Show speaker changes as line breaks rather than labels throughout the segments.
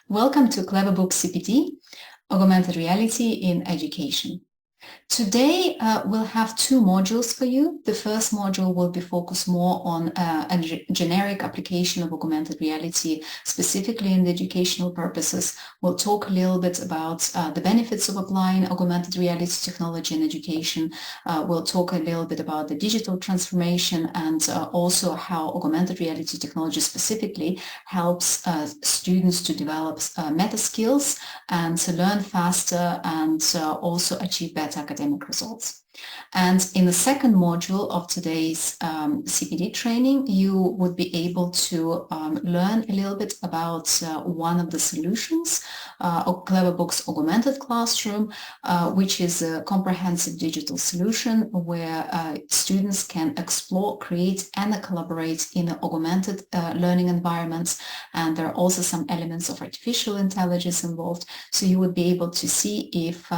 Welcome to CleverBooks CPD, Augmented Reality in Education. Today, we'll have two modules for you. The first module will be focused more on a generic application of augmented reality, specifically in the educational purposes. We'll talk a little bit about the benefits of applying augmented reality technology in education. We'll talk a little bit about the digital transformation and also how augmented reality technology specifically helps students to develop meta skills and to learn faster and also achieve better academic results. And in the second module of today's CPD training, you would be able to learn a little bit about one of the solutions of CleverBooks Augmented Classroom, which is a comprehensive digital solution where students can explore, create, and collaborate in augmented learning environments. And there are also some elements of artificial intelligence involved. So you would be able to see if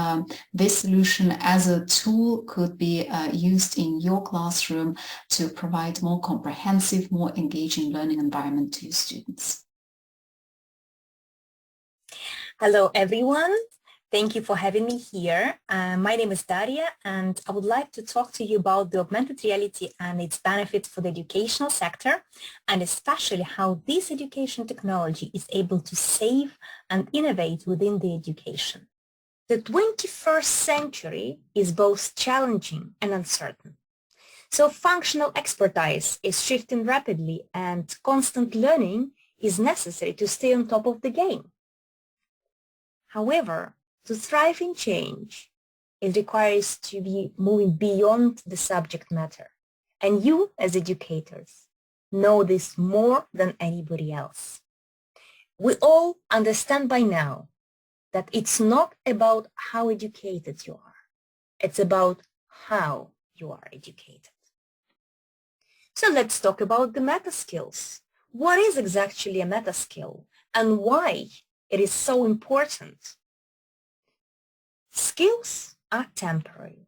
this solution as a tool could be used in your classroom to provide more comprehensive, more engaging learning environment to your students.
Hello, everyone. Thank you for having me here. My name is Daria, and I would like to talk to you about the augmented reality and its benefits for the educational sector, and especially how this education technology is able to save and innovate within the education. The 21st century is both challenging and uncertain. So functional expertise is shifting rapidly, and constant learning is necessary to stay on top of the game. However, to thrive in change, it requires to be moving beyond the subject matter. And you, as educators, know this more than anybody else. We all understand by now that it's not about how educated you are. It's about how you are educated. So let's talk about the meta skills. What is exactly a meta skill and why it is so important? Skills are temporary.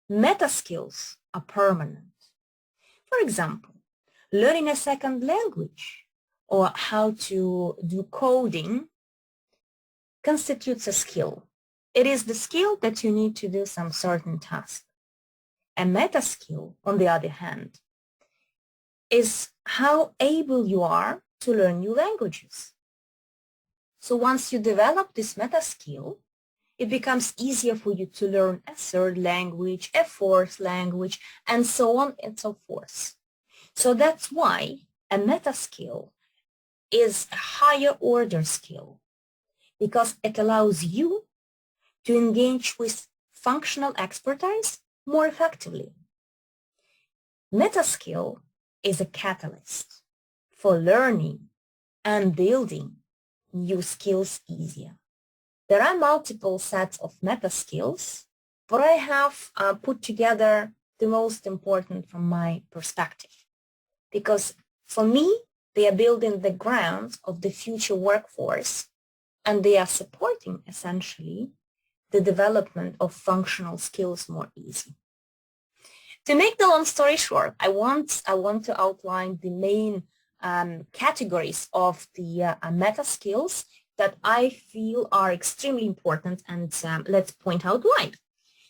Meta skills are permanent. For example, learning a second language or how to do coding constitutes a skill. It is the skill that you need to do some certain task. A meta skill, on the other hand, is how able you are to learn new languages. So once you develop this meta skill, it becomes easier for you to learn a third language, a fourth language, and so on and so forth. So that's why a meta skill is a higher order skill, because it allows you to engage with functional expertise more effectively. Meta skill is a catalyst for learning and building new skills easier. There are multiple sets of meta skills, but I have put together the most important from my perspective, because for me, they are building the grounds of the future workforce, and they are supporting, essentially, the development of functional skills more easy. To make the long story short, I want to outline the main categories of the meta skills that I feel are extremely important, and let's point out why.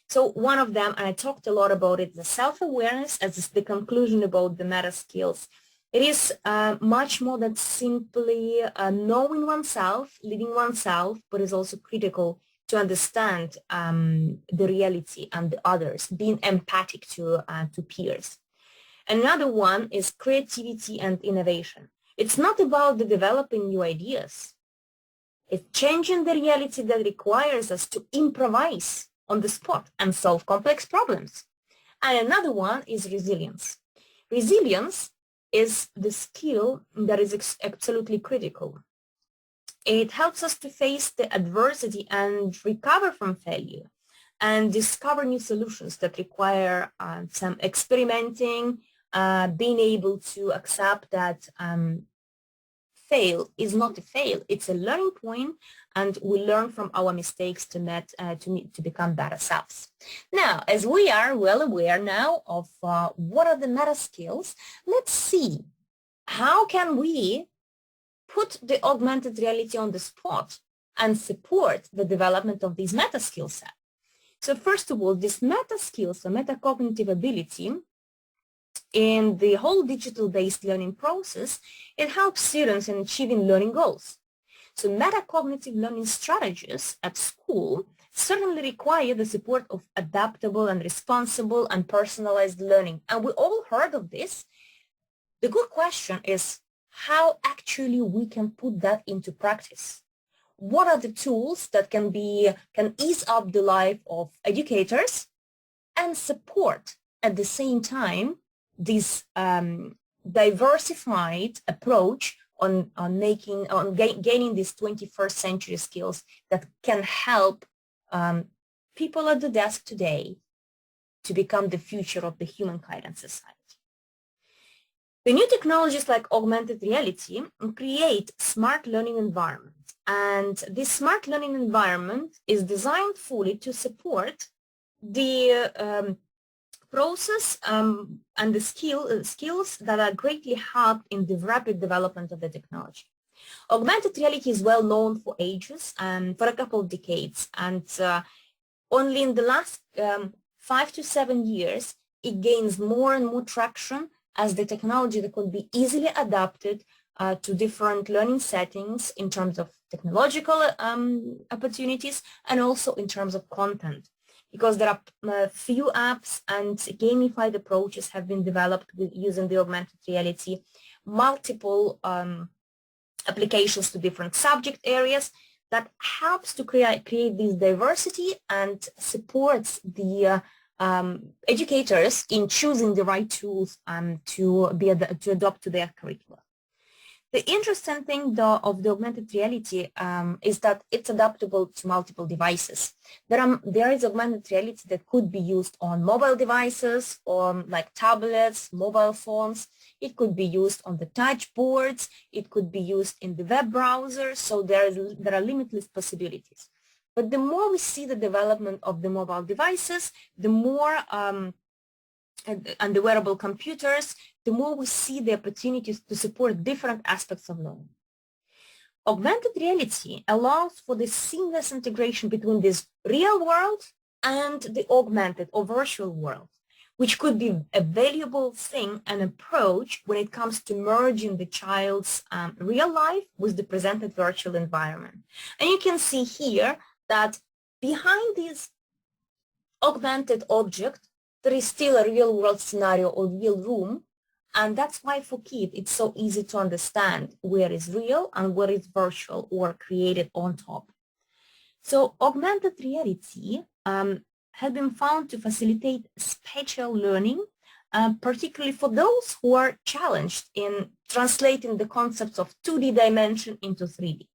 So one of them, and I talked a lot about it, the self-awareness as is the conclusion about the meta skills. It is much more than simply knowing oneself, living oneself, but is also critical to understand the reality and the others, being empathic to peers. Another one is creativity and innovation. It's not about the developing new ideas. It's changing the reality that requires us to improvise on the spot and solve complex problems. And another one is resilience. Resilience is the skill that is absolutely critical. It helps us to face the adversity and recover from failure and discover new solutions that require some experimenting, being able to accept that fail is not a fail, it's a learning point, and we learn from our mistakes to become better selves. Now, as we are well aware now of what are the meta skills, let's see how can we put the augmented reality on the spot and support the development of these meta skill set. So first of all, this meta skills, so metacognitive ability, in the whole digital-based learning process, it helps students in achieving learning goals. So metacognitive learning strategies at school certainly require the support of adaptable and responsible and personalized learning. And we all heard of this. The good question is how actually we can put that into practice. What are the tools that can ease up the life of educators and support at the same time this diversified approach on gaining these 21st century skills that can help people at the desk today to become the future of the humankind and society. The new technologies like augmented reality create smart learning environments, and this smart learning environment is designed fully to support the process and the skills that are greatly helped in the rapid development of the technology. Augmented reality is well known for ages and for a couple of decades, and only in the last 5 to 7 years it gains more and more traction as the technology that could be easily adapted to different learning settings in terms of technological opportunities and also in terms of content. Because there are few apps and gamified approaches have been developed with using the augmented reality, multiple applications to different subject areas that helps to create this diversity and supports the educators in choosing the right tools to adopt to their curricula. The interesting thing, though, of the augmented reality is that it's adaptable to multiple devices. There is augmented reality that could be used on mobile devices, or like tablets, mobile phones. It could be used on the touch boards. It could be used in the web browser. So there are limitless possibilities. But the more we see the development of the mobile devices, the more and the wearable computers, the more we see the opportunities to support different aspects of learning. Augmented reality allows for the seamless integration between this real world and the augmented or virtual world, which could be a valuable thing and approach when it comes to merging the child's real life with the presented virtual environment. And you can see here that behind this augmented object, there is still a real world scenario or real room, and that's why for kids it's so easy to understand where is real and where is virtual or created on top. So augmented reality has been found to facilitate spatial learning, particularly for those who are challenged in translating the concepts of 2D dimension into 3D.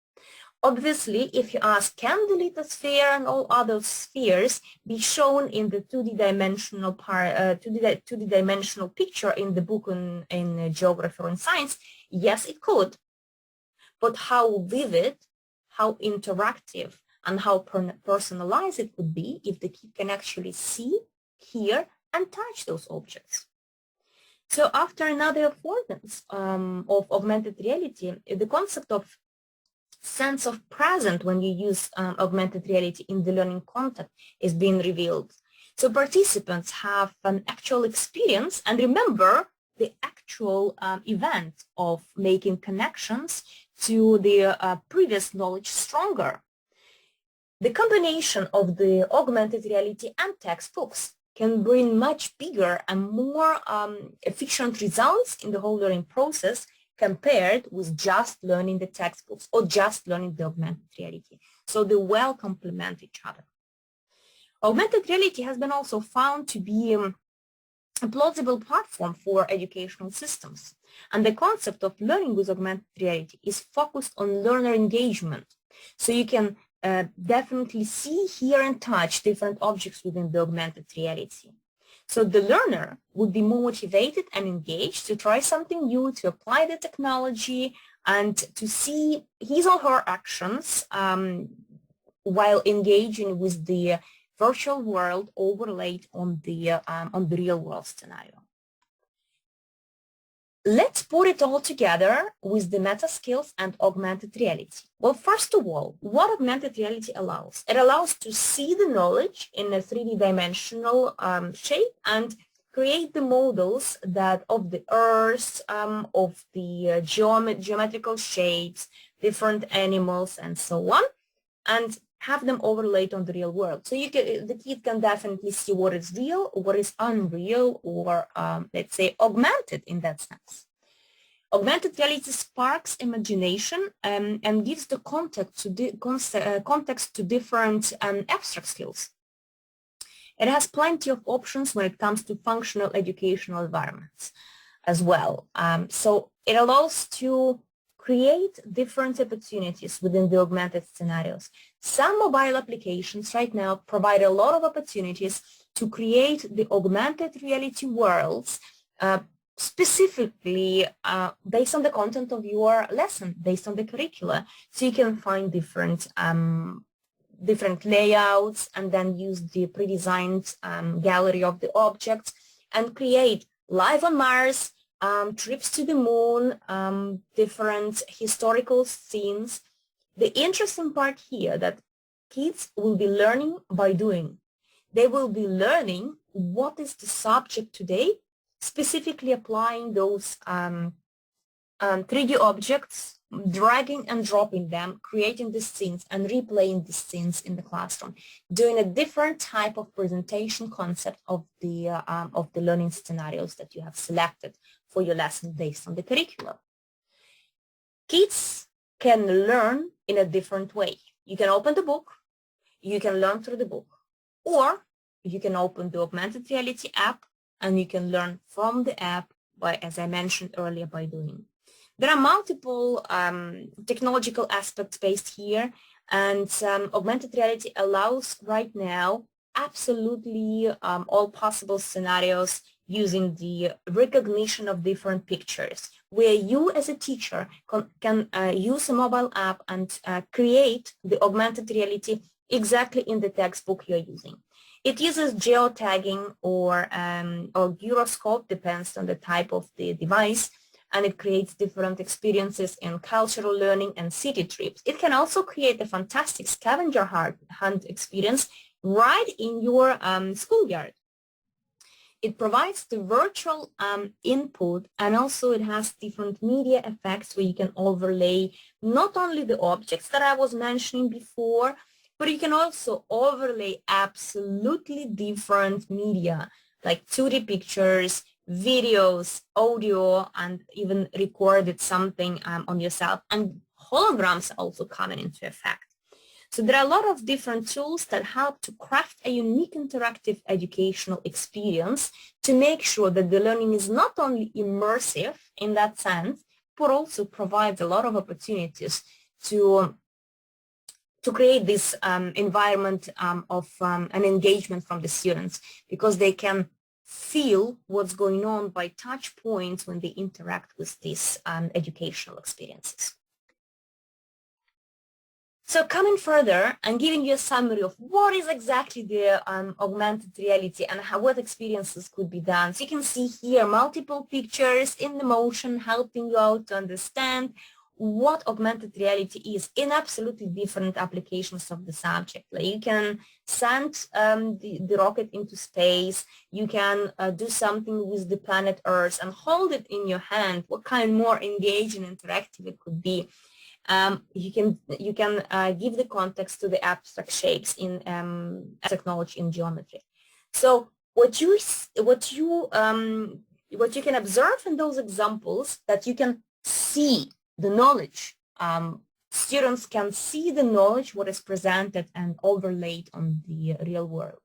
Obviously, if you ask, can the lithosphere and all other spheres be shown in the 2D dimensional 2D dimensional picture in the book in geography or in science? Yes, it could. But how vivid, how interactive, and how personalized it would be if the kid can actually see, hear, and touch those objects. So after another affordance of augmented reality, the concept of sense of present when you use augmented reality in the learning context is being revealed. So participants have an actual experience and remember the actual event of making connections to the previous knowledge stronger. The combination of the augmented reality and textbooks can bring much bigger and more efficient results in the whole learning process compared with just learning the textbooks or just learning the augmented reality. So they well complement each other. Augmented reality has been also found to be a plausible platform for educational systems. And the concept of learning with augmented reality is focused on learner engagement. So you can definitely see, hear, and touch different objects within the augmented reality. So the learner would be more motivated and engaged to try something new, to apply the technology, and to see his or her actions while engaging with the virtual world overlaid on the real world scenario. Let's put it all together with the meta skills and augmented reality. Well, first of all, what augmented reality allows? It allows to see the knowledge in a 3D dimensional shape and create the models that of the earth, of the geometrical shapes, different animals, and so on, and have them overlaid on the real world. So the kid can definitely see what is real, what is unreal, or let's say augmented in that sense. Augmented reality sparks imagination and gives the context to different abstract skills. It has plenty of options when it comes to functional educational environments as well. So it allows to create different opportunities within the augmented scenarios. Some mobile applications right now provide a lot of opportunities to create the augmented reality worlds specifically based on the content of your lesson, based on the curricula. So you can find different layouts and then use the pre-designed gallery of the objects and create life on Mars, trips to the moon, different historical scenes. The interesting part here that kids will be learning by doing. They will be learning what is the subject today, specifically applying those 3D objects, dragging and dropping them, creating the scenes and replaying the scenes in the classroom, doing a different type of presentation concept of the learning scenarios that you have selected for your lesson based on the curriculum. Kids can learn in a different way. You can open the book, you can learn through the book, or you can open the augmented reality app and you can learn from the app by, as I mentioned earlier, by doing. There are multiple technological aspects based here, and augmented reality allows right now absolutely all possible scenarios using the recognition of different pictures, where you as a teacher can use a mobile app and create the augmented reality exactly in the textbook you're using. It uses geotagging or gyroscope, depends on the type of the device, and it creates different experiences in cultural learning and city trips. It can also create a fantastic scavenger hunt experience right in your schoolyard. It provides the virtual input, and also it has different media effects where you can overlay not only the objects that I was mentioning before, but you can also overlay absolutely different media like 2D pictures, videos, audio, and even recorded something on yourself. And holograms also coming into effect. So there are a lot of different tools that help to craft a unique interactive educational experience to make sure that the learning is not only immersive in that sense, but also provides a lot of opportunities to create this environment of an engagement from the students, because they can feel what's going on by touch points when they interact with these educational experiences. So coming further and giving you a summary of what is exactly the augmented reality and what experiences could be done. So you can see here multiple pictures in the motion helping you out to understand what augmented reality is in absolutely different applications of the subject. Like you can send the rocket into space, you can do something with the planet Earth and hold it in your hand. What kind of more engaging and interactive it could be. You can give the context to the abstract shapes in technology in geometry. So what you can observe in those examples, that you can see the knowledge. Students can see the knowledge, what is presented and overlaid on the real world.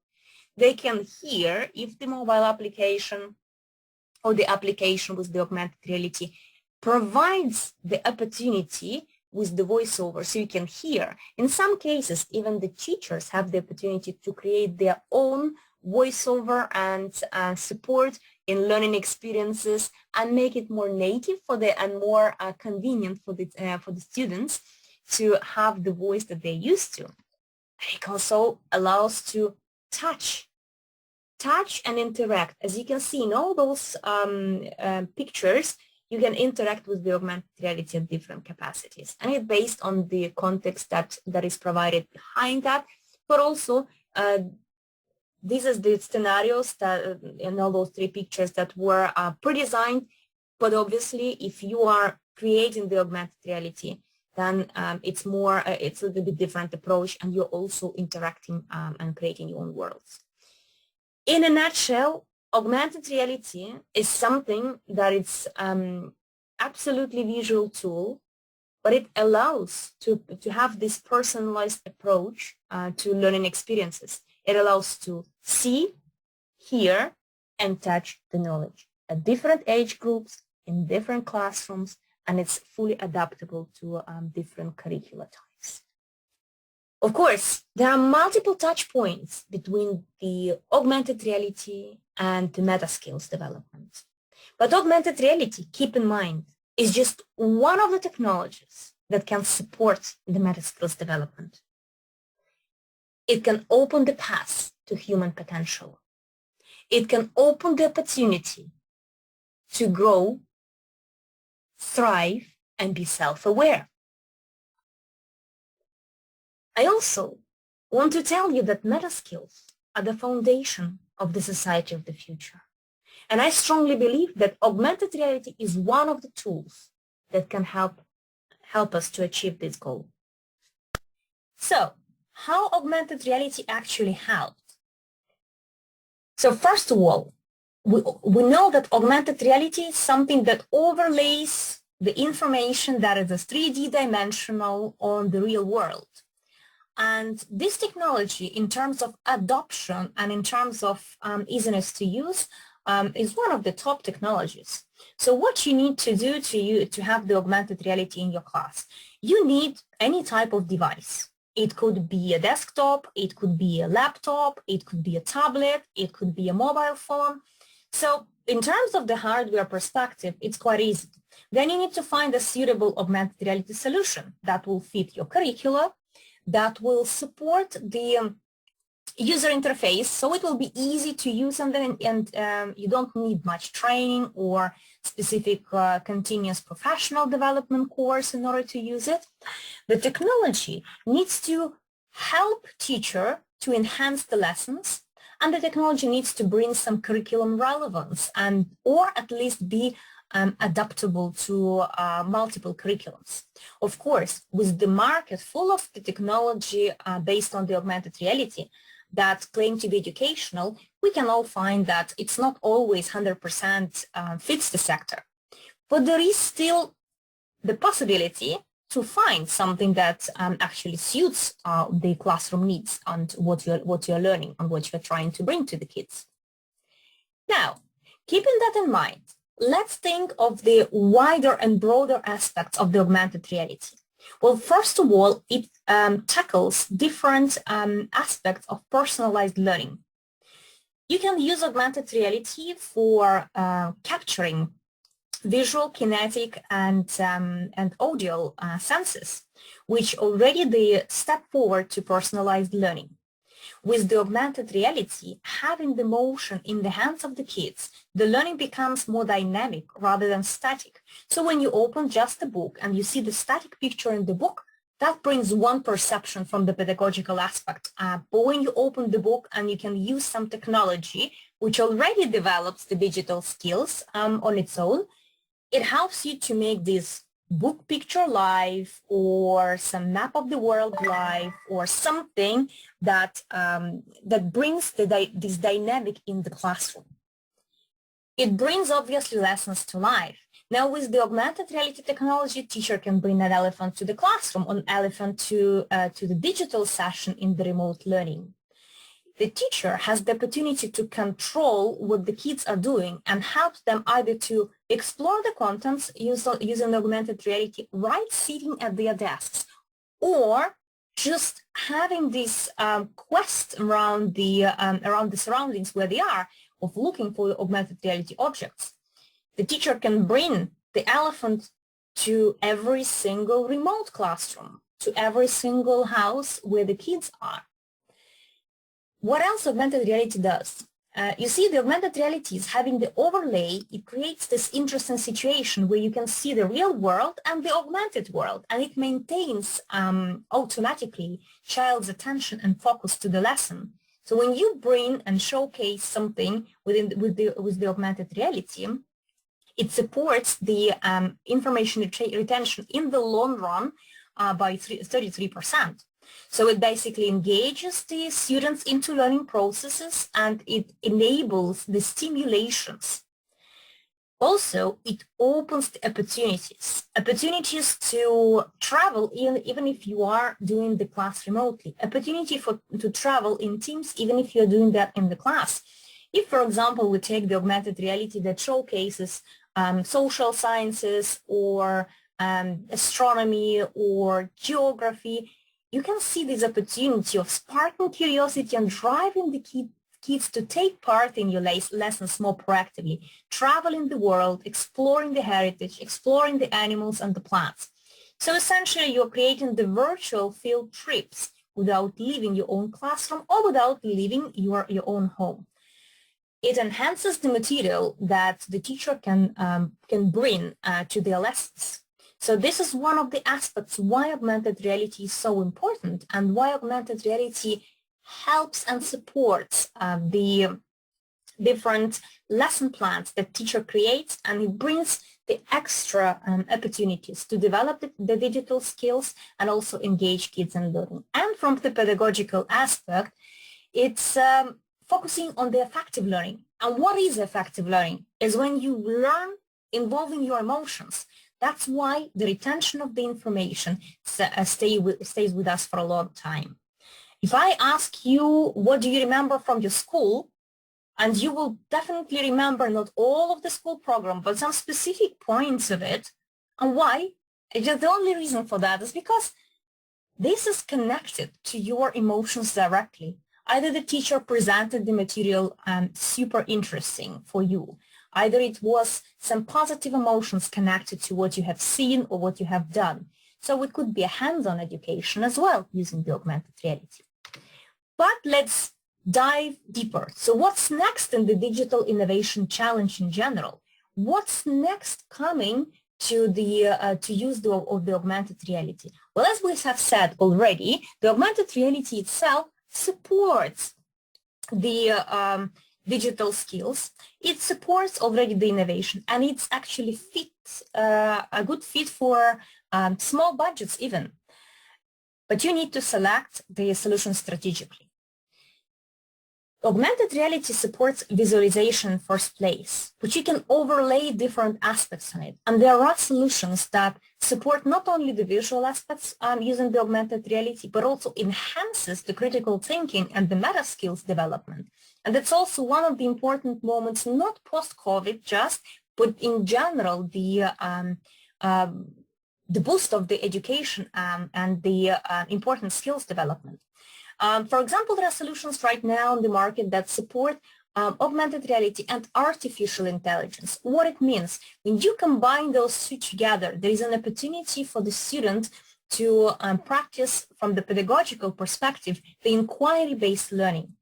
They can hear if the mobile application or the application with the augmented reality provides the opportunity with the voiceover, so you can hear. In some cases, even the teachers have the opportunity to create their own voiceover and support in learning experiences and make it more native for and more convenient for the students to have the voice that they're used to. It also allows to touch and interact. As you can see in all those pictures, you can interact with the augmented reality at different capacities. And it's based on the context that is provided behind that, but also these are the scenarios that in all those three pictures that were pre-designed, but obviously if you are creating the augmented reality, then it's a little bit different approach, and you're also interacting and creating your own worlds. In a nutshell, augmented reality is something that it's absolutely visual tool, but it allows to have this personalized approach to learning experiences. It allows to see, hear, and touch the knowledge at different age groups, in different classrooms, and it's fully adaptable to different curricula types. Of course, there are multiple touch points between the augmented reality and the meta skills development. But augmented reality, keep in mind, is just one of the technologies that can support the meta skills development. It can open the path to human potential. It can open the opportunity to grow, thrive, and be self-aware. I also want to tell you that meta skills are the foundation of the society of the future. And I strongly believe that augmented reality is one of the tools that can help us to achieve this goal. So, how augmented reality actually helped? So first of all, we know that augmented reality is something that overlays the information that is a 3D dimensional on the real world. And this technology, in terms of adoption and in terms of easiness to use, is one of the top technologies. So what you need to do to have the augmented reality in your class, you need any type of device. It could be a desktop, it could be a laptop, it could be a tablet, it could be a mobile phone. So in terms of the hardware perspective, it's quite easy. Then you need to find a suitable augmented reality solution that will fit your curricula, that will support the user interface, so it will be easy to use, and you don't need much training or specific continuous professional development course in order to use it. The technology needs to help teacher to enhance the lessons, and the technology needs to bring some curriculum relevance or at least be adaptable to multiple curriculums. Of course, with the market full of the technology based on the augmented reality that claim to be educational, we can all find that it's not always 100% fits the sector. But there is still the possibility to find something that actually suits the classroom needs and what you're learning and what you're trying to bring to the kids. Now, keeping that in mind, let's think of the wider and broader aspects of the augmented reality. Well, first of all, it tackles different aspects of personalized learning. You can use augmented reality for capturing visual, kinetic, and audio senses, which already they step forward to personalized learning. With the augmented reality, having the motion in the hands of the kids, the learning becomes more dynamic rather than static. So when you open just a book and you see the static picture in the book, that brings one perception from the pedagogical aspect. But when you open the book and you can use some technology, which already develops the digital skills on its own, it helps you to make this book picture live or some map of the world live or something that brings this dynamic in the classroom. It brings obviously lessons to life. Now with the augmented reality technology, teacher can bring an elephant to the classroom, an elephant to the digital session in the remote learning. The teacher has the opportunity to control what the kids are doing and help them either to explore the contents using augmented reality right sitting at their desks, or just having this quest around the surroundings where they are of looking for the augmented reality objects. The teacher can bring the elephant to every single remote classroom, to every single house where the kids are. What else augmented reality does? You see, the augmented reality is having the overlay. It creates this interesting situation where you can see the real world and the augmented world, and it maintains automatically child's attention and focus to the lesson. So when you bring and showcase something with the augmented reality, it supports the information retention in the long run by 33%. So it basically engages the students into learning processes and it enables the stimulations. Also, it opens the opportunities to travel even if you are doing the class remotely, opportunity to travel in teams even if you're doing that in the class. If, for example, we take the augmented reality that showcases social sciences or astronomy or geography, you can see this opportunity of sparking curiosity and driving the kids to take part in your lessons more proactively, traveling the world, exploring the heritage, exploring the animals and the plants. So essentially, you're creating the virtual field trips without leaving your own classroom or without leaving your own home. It enhances the material that the teacher can bring to their lessons. So this is one of the aspects why augmented reality is so important and why augmented reality helps and supports the different lesson plans that teacher creates, and it brings the extra opportunities to develop the digital skills and also engage kids in learning. And from the pedagogical aspect, it's focusing on the effective learning. And what is effective learning? Is when you learn involving your emotions. That's why the retention of the information stays with us for a long time. If I ask you, what do you remember from your school? And you will definitely remember not all of the school program, but some specific points of it. And why? Just the only reason for that is because this is connected to your emotions directly. Either the teacher presented the material super interesting for you. Either it was some positive emotions connected to what you have seen or what you have done. So it could be a hands-on education as well using the augmented reality. But let's dive deeper. So what's next in the digital innovation challenge in general? What's next coming to the to use the augmented reality? Well, as we have said already, the augmented reality itself supports the digital skills. It supports already the innovation, and it's actually a good fit for small budgets even. But you need to select the solution strategically. Augmented reality supports visualization in first place, but you can overlay different aspects on it. And there are solutions that support not only the visual aspects using the augmented reality, but also enhances the critical thinking and the meta skills development. And that's also one of the important moments, not post-COVID just, but in general, the boost of the education and the important skills development. For example, there are solutions right now on the market that support augmented reality and artificial intelligence. What it means, when you combine those two together, there is an opportunity for the student to practice from the pedagogical perspective, the inquiry-based learning.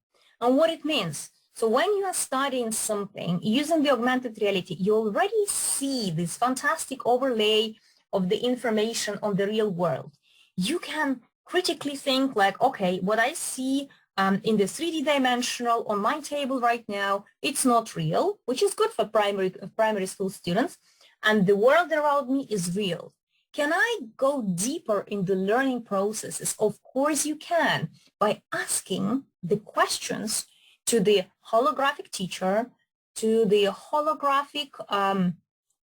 And what it means, so when you are studying something using the augmented reality, you already see this fantastic overlay of the information on the real world. You can critically think like, okay, what I see in the 3D dimensional on my table right now, it's not real, which is good for primary school students, and the world around me is real. Can I go deeper in the learning processes? Of course you can, by asking the questions to the holographic teacher, to the holographic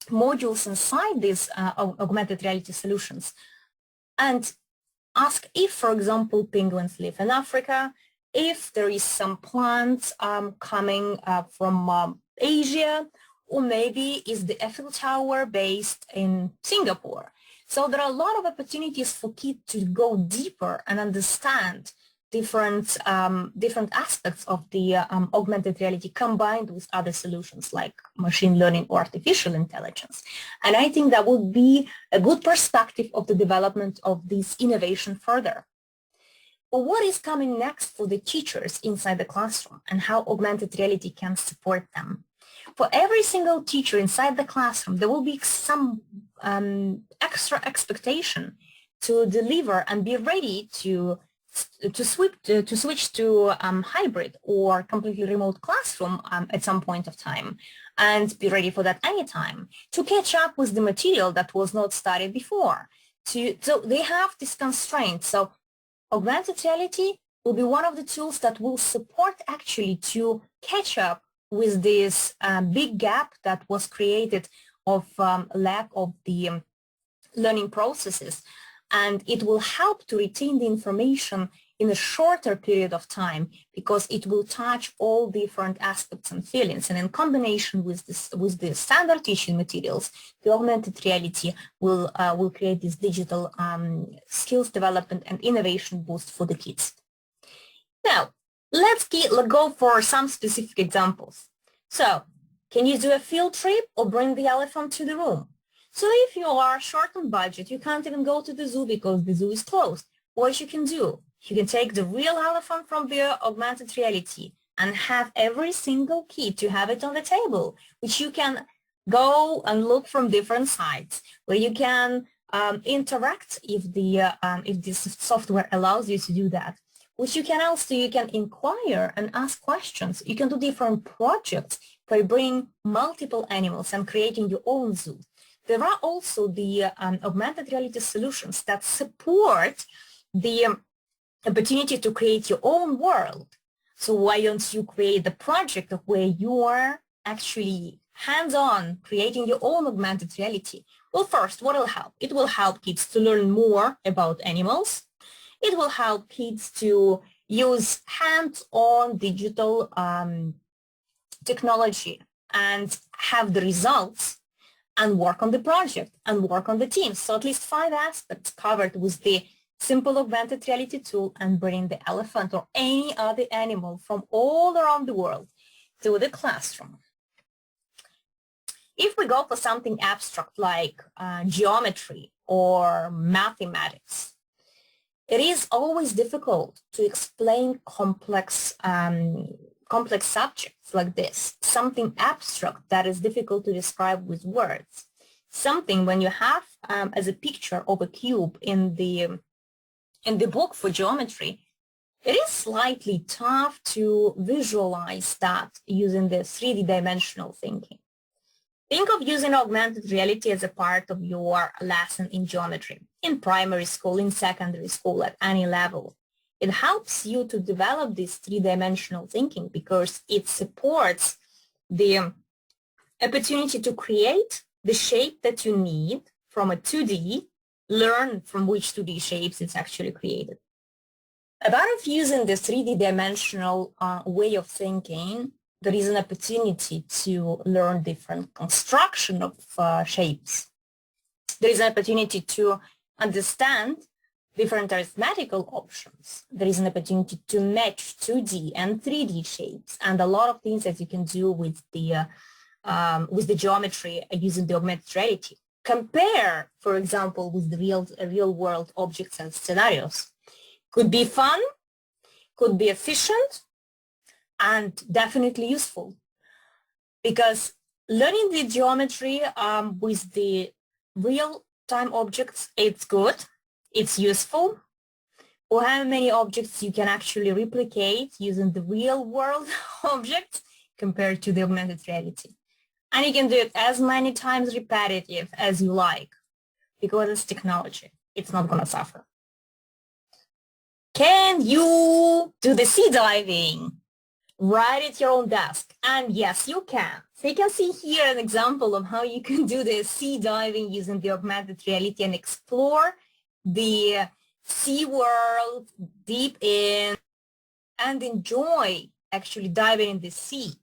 modules inside these augmented reality solutions, and ask if, for example, penguins live in Africa, if there is some plants coming from Asia, or maybe is the Eiffel Tower based in Singapore. So there are a lot of opportunities for kids to go deeper and understand different aspects of the augmented reality combined with other solutions like machine learning or artificial intelligence. And I think that would be a good perspective of the development of this innovation further. Or what is coming next for the teachers inside the classroom and how augmented reality can support them. For every single teacher inside the classroom, there will be some extra expectation to deliver and be ready to switch to hybrid or completely remote classroom at some point of time, and be ready for that anytime, to catch up with the material that was not studied before. So they have this constraint. So augmented reality will be one of the tools that will support actually to catch up with this big gap that was created of lack of the learning processes. And it will help to retain the information in a shorter period of time because it will touch all different aspects and feelings. And in combination with the standard teaching materials, the augmented reality will create this digital skills development and innovation boost for the kids. Now, let's go for some specific examples. So, can you do a field trip or bring the elephant to the room? So if you are short on budget, you can't even go to the zoo because the zoo is closed. What you can do, you can take the real elephant from the augmented reality and have every single kid to have it on the table, which you can go and look from different sides, where you can interact if this software allows you to do that. Which you can also, you can inquire and ask questions. You can do different projects by bringing multiple animals and creating your own zoo. There are also the augmented reality solutions that support the opportunity to create your own world. So why don't you create the project of where you are actually hands-on creating your own augmented reality? Well, first, what will help? It will help kids to learn more about animals. It will help kids to use hands-on digital technology and have the results and work on the project and work on the team. So at least 5 aspects covered with the simple augmented reality tool and bring the elephant or any other animal from all around the world to the classroom. If we go for something abstract like geometry or mathematics, it is always difficult to explain complex subjects like this, something abstract that is difficult to describe with words. Something when you have as a picture of a cube in the book for geometry, it is slightly tough to visualize that using the 3D dimensional thinking. Think of using augmented reality as a part of your lesson in geometry, in primary school, in secondary school, at any level. It helps you to develop this 3-dimensional thinking because it supports the opportunity to create the shape that you need from a 2D, learn from which 2D shapes it's actually created. About using the 3D dimensional way of thinking, there is an opportunity to learn different construction of shapes. There is an opportunity to understand different arithmetical options. There is an opportunity to match 2D and 3D shapes and a lot of things that you can do with the geometry using the augmented reality. Compare, for example, with the real world objects and scenarios. Could be fun, could be efficient, and definitely useful. Because learning the geometry with the real-time objects, it's good, it's useful. Or how many objects you can actually replicate using the real-world objects compared to the augmented reality. And you can do it as many times repetitive as you like, because it's technology. It's not going to suffer. Can you do the sea diving right at your own desk? And yes, you can. So you can see here an example of how you can do the sea diving using the augmented reality and explore the sea world deep in and enjoy actually diving in the sea,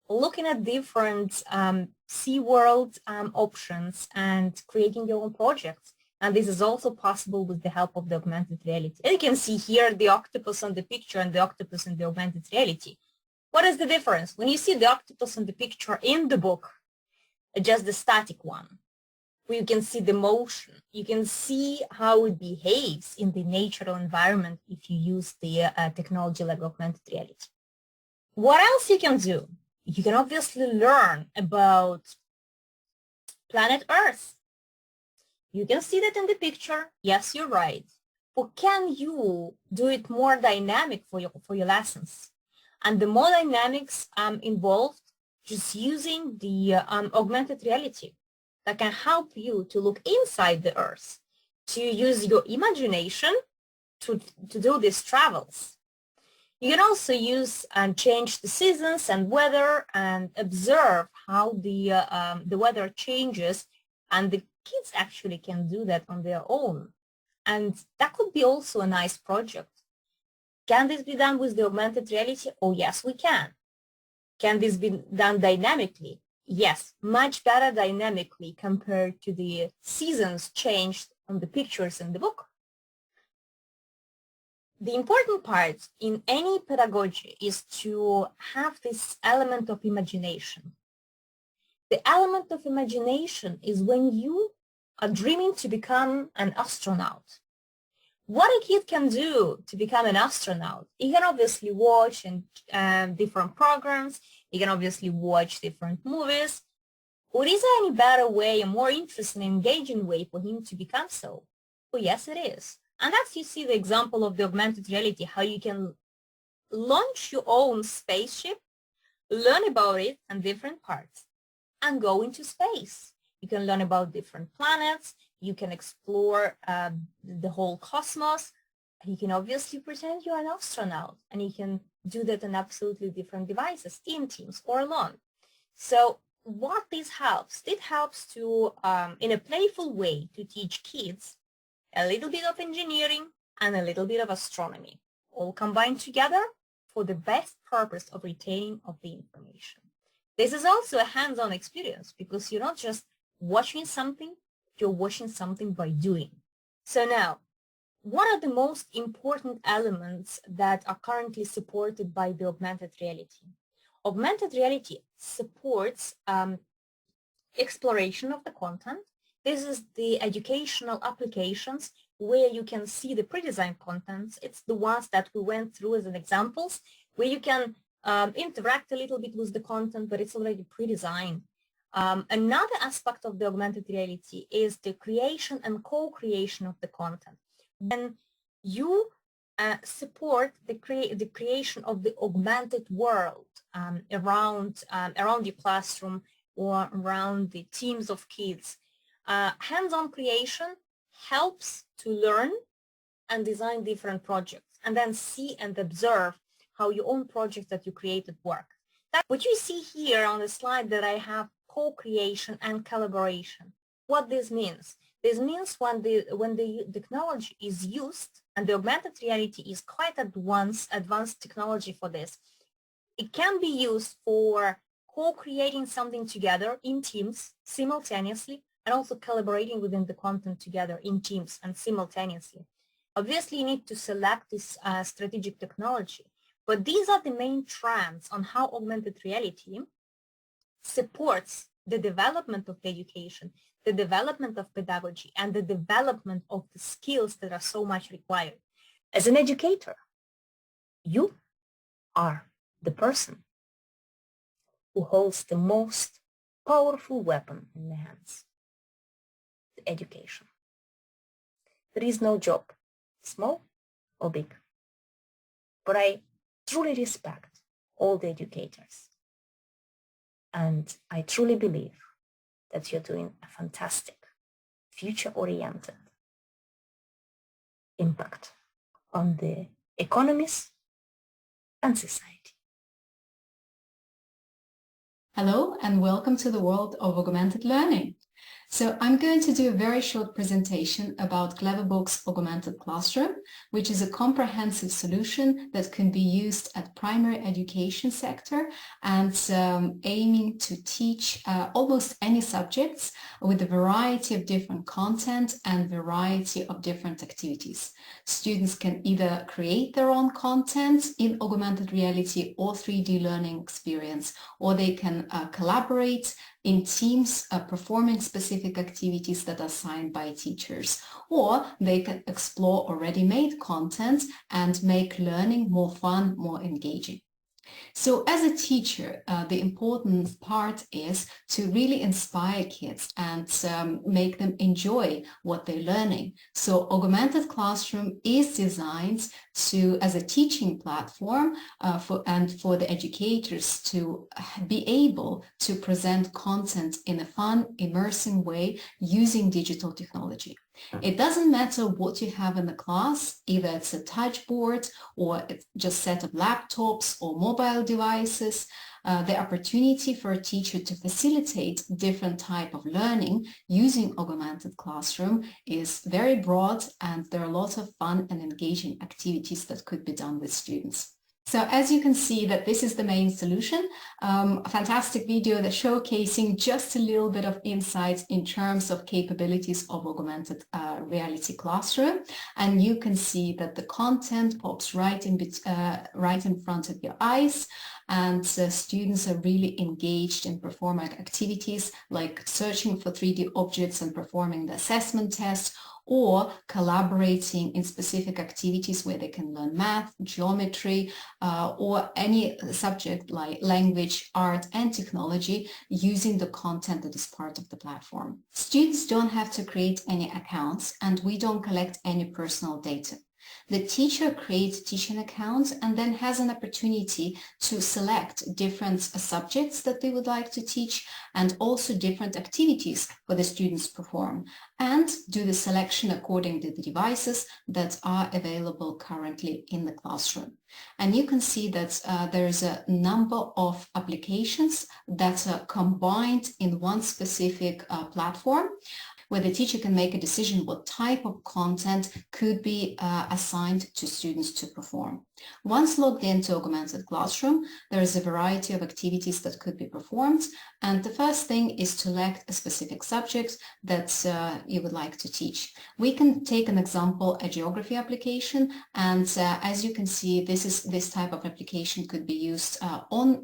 looking at different sea world options and creating your own projects. And this is also possible with the help of the augmented reality. And you can see here the octopus on the picture and the octopus in the augmented reality. What is the difference? When you see the octopus on the picture in the book, just the static one, where you can see the motion. You can see how it behaves in the natural environment if you use the technology like augmented reality. What else you can do? You can obviously learn about planet Earth. You can see that in the picture. Yes, you're right. But can you do it more dynamic for your lessons? And the more dynamics involved, just using the augmented reality that can help you to look inside the Earth, to use your imagination to do these travels. You can also use and change the seasons and weather and observe how the weather changes, and the kids actually can do that on their own. And that could be also a nice project. Can this be done with the augmented reality? Oh, yes, we can. Can this be done dynamically? Yes, much better dynamically compared to the seasons changed on the pictures in the book. The important part in any pedagogy is to have this element of imagination. The element of imagination is when you are dreaming to become an astronaut. What a kid can do to become an astronaut, he can obviously watch different programs, he can obviously watch different movies. Or is there any better way, a more interesting, engaging way for him to become so? Well, yes, it is. And that's, you see the example of the augmented reality, how you can launch your own spaceship, learn about it and different parts, and go into space. You can learn about different planets. You can explore the whole cosmos. You can obviously pretend you're an astronaut, and you can do that on absolutely different devices, in teams or alone. So what this helps? It helps to, in a playful way, to teach kids a little bit of engineering and a little bit of astronomy, all combined together for the best purpose of retaining of the information. This is also a hands-on experience because you're not just watching something, you're watching something by doing. So now, what are the most important elements that are currently supported by the augmented reality? Augmented reality supports exploration of the content. This is the educational applications where you can see the pre-designed contents. It's the ones that we went through as an examples, where you can interact a little bit with the content, but it's already pre-designed. Another aspect of the augmented reality is the creation and co-creation of the content. When you support the creation of the augmented world around your classroom or around the teams of kids, hands-on creation helps to learn and design different projects and then see and observe how your own projects that you created work. That's what you see here on the slide, that I have co-creation and collaboration. What this means? This means when the technology is used, and the augmented reality is quite advanced technology for this, it can be used for co-creating something together in teams simultaneously, and also collaborating within the content together in teams and simultaneously. Obviously, you need to select this strategic technology, but these are the main trends on how augmented reality supports the development of the education, the development of pedagogy, and the development of the skills that are so much required. As an educator, you are the person who holds the most powerful weapon in the hands, the education. There is no job, small or big. But I truly respect all the educators. And I truly believe that you're doing a fantastic, future-oriented impact on the economies and society.
Hello and welcome to the world of augmented learning. So I'm going to do a very short presentation about CleverBooks Augmented Classroom, which is a comprehensive solution that can be used at primary education sector and aiming to teach almost any subjects with a variety of different content and variety of different activities. Students can either create their own content in augmented reality or 3D learning experience, or they can collaborate in teams performing specific specific activities that are assigned by teachers, or they can explore already made content and make learning more fun, more engaging. So as a teacher, the important part is to really inspire kids and make them enjoy what they're learning. So Augmented Classroom is designed as a teaching platform for the educators to be able to present content in a fun, immersive way using digital technology. It doesn't matter what you have in the class, either it's a touch board or it's just a set of laptops or mobile devices. The opportunity for a teacher to facilitate different type of learning using Augmented Classroom is very broad, and there are lots of fun and engaging activities that could be done with students. So as you can see that this is the main solution, a fantastic video that's showcasing just a little bit of insights in terms of capabilities of augmented reality classroom. And you can see that the content pops right in front of your eyes, and students are really engaged in performing activities like searching for 3D objects and performing the assessment test, or collaborating in specific activities where they can learn math, geometry, or any subject like language, art, and technology using the content that is part of the platform. Students don't have to create any accounts, and we don't collect any personal data. The teacher creates teaching accounts and then has an opportunity to select different subjects that they would like to teach, and also different activities for the students to perform, and do the selection according to the devices that are available currently in the classroom. And you can see that there is a number of applications that are combined in one specific platform, where the teacher can make a decision what type of content could be assigned to students to perform. Once logged into Augmented Classroom, there is a variety of activities that could be performed, and the first thing is to select a specific subject that you would like to teach. We can take an example, a geography application, and as you can see, this type of application could be used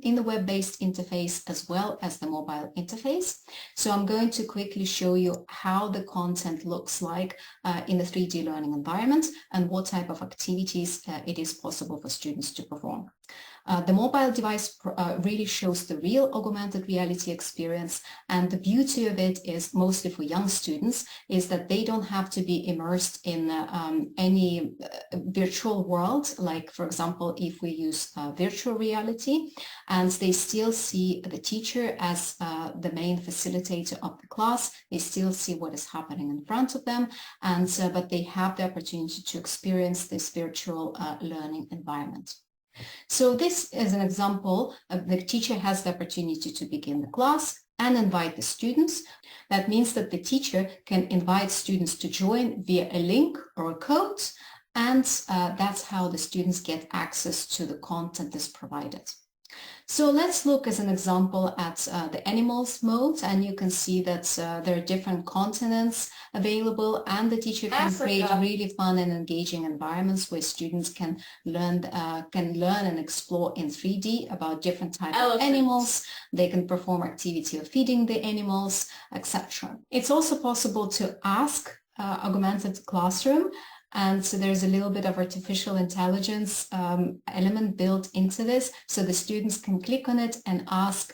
in the web-based interface as well as the mobile interface. So I'm going to quickly show you how the content looks like in a 3D learning environment and what type of activities it is possible for students to perform. The mobile device really shows the real augmented reality experience, and the beauty of it is, mostly for young students, is that they don't have to be immersed in any virtual world, like for example if we use virtual reality, and they still see the teacher as the main facilitator of the class. They still see what is happening in front of them, and but they have the opportunity to experience this virtual learning environment. So this is an example of the teacher has the opportunity to begin the class and invite the students. That means that the teacher can invite students to join via a link or a code, and that's how the students get access to the content that's provided. So let's look as an example at the animals mode, and you can see that there are different continents available, and the teacher can create really fun and engaging environments where students can learn and explore in 3D about different types of animals. They can perform activity of feeding the animals, etc. It's also possible to ask Augmented Classroom, and so there's a little bit of artificial intelligence element built into this, so the students can click on it and ask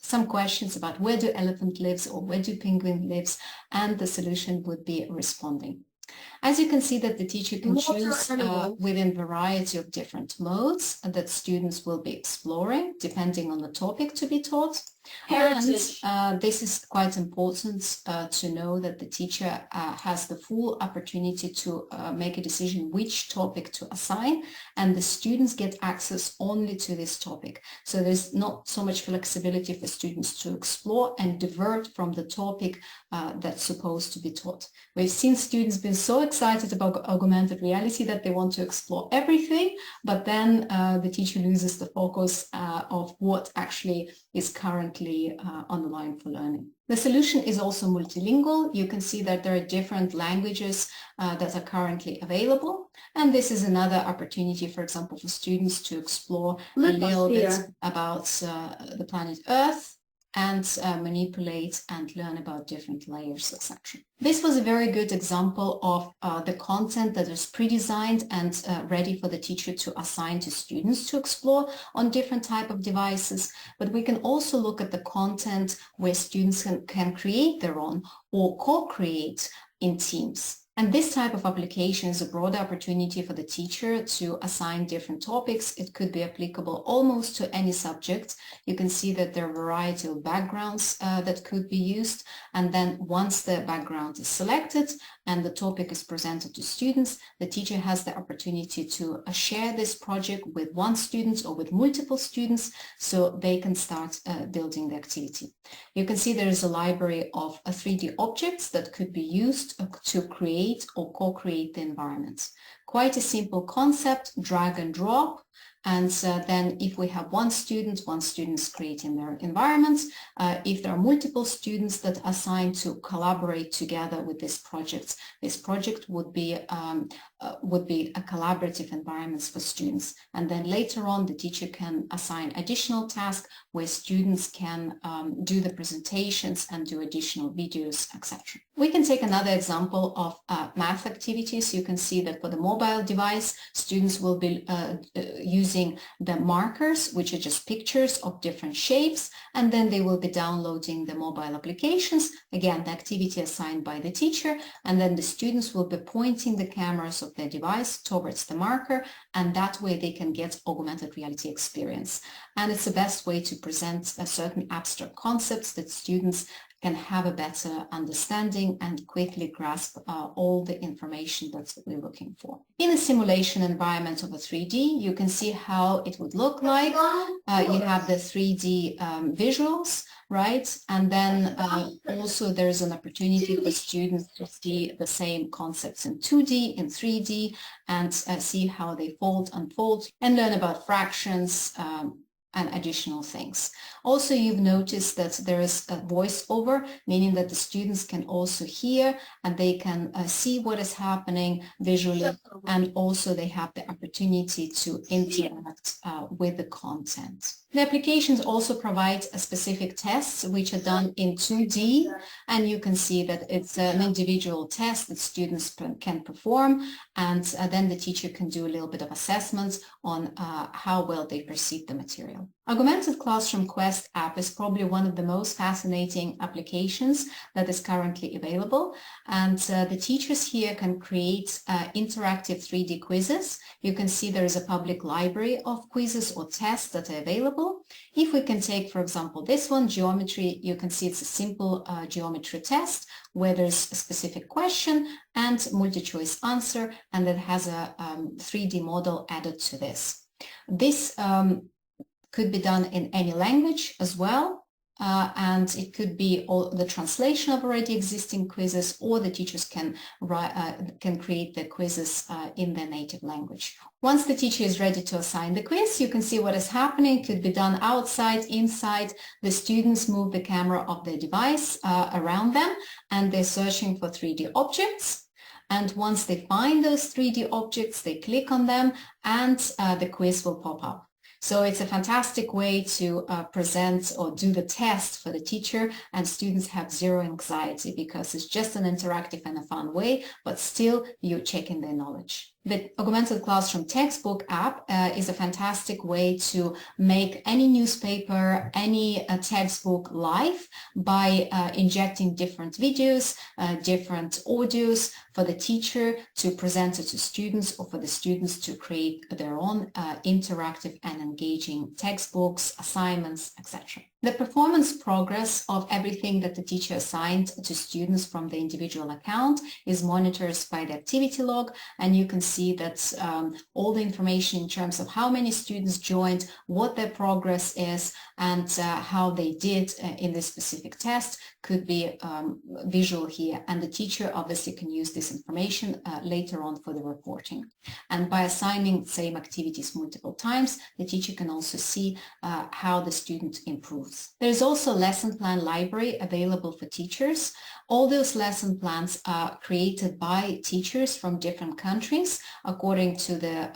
some questions about where do elephant lives or where do penguin lives, and the solution would be responding. As you can see that the teacher can choose within a variety of different modes that students will be exploring depending on the topic to be taught. Heritage. And this is quite important to know that the teacher has the full opportunity to make a decision which topic to assign, and the students get access only to this topic. So there's not so much flexibility for students to explore and divert from the topic that's supposed to be taught. We've seen students being so excited about augmented reality that they want to explore everything, but then the teacher loses the focus of what actually is currently on the line for learning. The solution is also multilingual. You can see that there are different languages that are currently available, and this is another opportunity, for example, for students to explore a little bit about the planet Earth and manipulate and learn about different layers, etc. This was a very good example of the content that is pre-designed and ready for the teacher to assign to students to explore on different type of devices. But we can also look at the content where students can create their own or co-create in teams. And this type of application is a broader opportunity for the teacher to assign different topics. It could be applicable almost to any subject. You can see that there are a variety of backgrounds that could be used. And then once the background is selected and the topic is presented to students, the teacher has the opportunity to share this project with one student or with multiple students so they can start building the activity. You can see there is a library of 3D objects that could be used to create or co-create the environments. Quite a simple concept, drag and drop. And then if we have one student is creating their environments. If there are multiple students that are assigned to collaborate together with this project would be a collaborative environment for students. And then later on, the teacher can assign additional tasks where students can do the presentations and do additional videos, etc. We can take another example of math activities. You can see that for the mobile device, students will be using the markers, which are just pictures of different shapes, and then they will be downloading the mobile applications. Again, the activity assigned by the teacher, and then the students will be pointing the cameras of their device towards the marker, and that way they can get augmented reality experience. And it's the best way to present certain abstract concepts that students can have a better understanding and quickly grasp all the information that we're looking for. In a simulation environment of a 3D, you can see how it would look like. You have the 3D visuals, right? And then also there's an opportunity for students to see the same concepts in 2D, in 3D, and see how they unfold, and learn about fractions, and additional things. Also, you've noticed that there is a voiceover, meaning that the students can also hear and they can see what is happening visually, and also they have the opportunity to interact with the content. The applications also provide specific tests which are done in 2D, and you can see that it's an individual test that students can perform, and then the teacher can do a little bit of assessments on how well they perceive the material. Augmented Classroom Quest app is probably one of the most fascinating applications that is currently available, and the teachers here can create interactive 3D quizzes. You can see there is a public library of quizzes or tests that are available. If we can take, for example, this one, geometry, you can see it's a simple geometry test where there's a specific question and multi-choice answer, and that has a 3D model added to this. This could be done in any language as well, and it could be all the translation of already existing quizzes, or the teachers can create the quizzes in their native language. Once the teacher is ready to assign the quiz, you can see what is happening. It could be done outside, inside. The students move the camera of their device around them, and they're searching for 3D objects. And once they find those 3D objects, they click on them, and the quiz will pop up. So it's a fantastic way to present or do the test for the teacher, and students have zero anxiety because it's just an interactive and a fun way, but still you're checking their knowledge. The Augmented Classroom Textbook app is a fantastic way to make any newspaper, any textbook live by injecting different videos, different audios for the teacher to present it to students, or for the students to create their own interactive and engaging textbooks, assignments, etc. The performance progress of everything that the teacher assigned to students from the individual account is monitored by the activity log, and you can see that all the information in terms of how many students joined, what their progress is, and how they did in this specific test could be visual here, and the teacher obviously can use this information later on for the reporting. And by assigning same activities multiple times, the teacher can also see how the student improved. tools. There's also a lesson plan library available for teachers. All those lesson plans are created by teachers from different countries according to the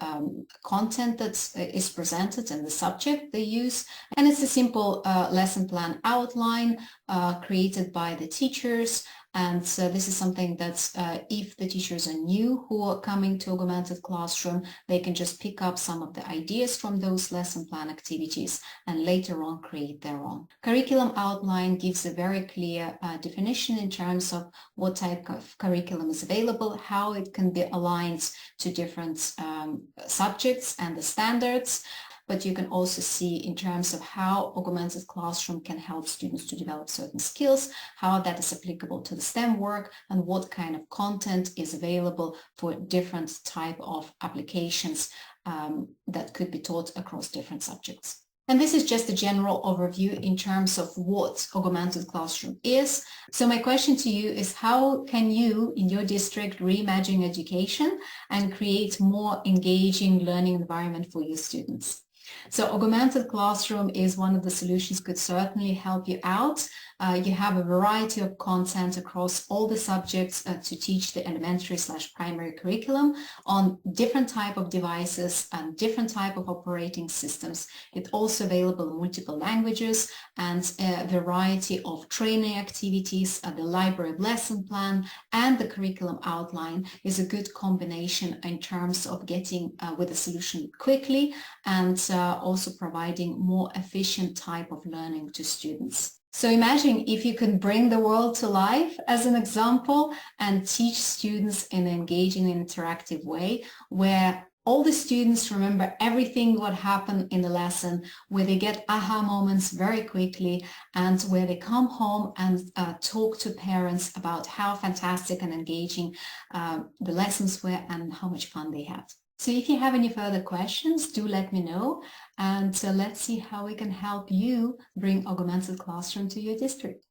content that is presented and the subject they use. And it's a simple lesson plan outline created by the teachers. And so this is something that if the teachers are new who are coming to augmented classroom, they can just pick up some of the ideas from those lesson plan activities and later on create their own. Curriculum outline gives a very clear definition in terms of what type of curriculum is available, how it can be aligned to different subjects and the standards. But you can also see in terms of how augmented classroom can help students to develop certain skills, how that is applicable to the STEM work, and what kind of content is available for different type of applications that could be taught across different subjects. And this is just a general overview in terms of what augmented classroom is. So my question to you is, how can you in your district reimagine education and create more engaging learning environment for your students? So augmented classroom is one of the solutions, could certainly help you out. You have a variety of content across all the subjects to teach the elementary/primary curriculum on different type of devices and different type of operating systems. It's also available in multiple languages and a variety of training activities. The library lesson plan and the curriculum outline is a good combination in terms of getting with a solution quickly and also providing more efficient type of learning to students. So imagine if you could bring the world to life as an example and teach students in an engaging and interactive way where all the students remember everything what happened in the lesson, where they get aha moments very quickly and where they come home and talk to parents about how fantastic and engaging the lessons were and how much fun they had. So if you have any further questions, do let me know, and let's see how we can help you bring augmented classroom to your district.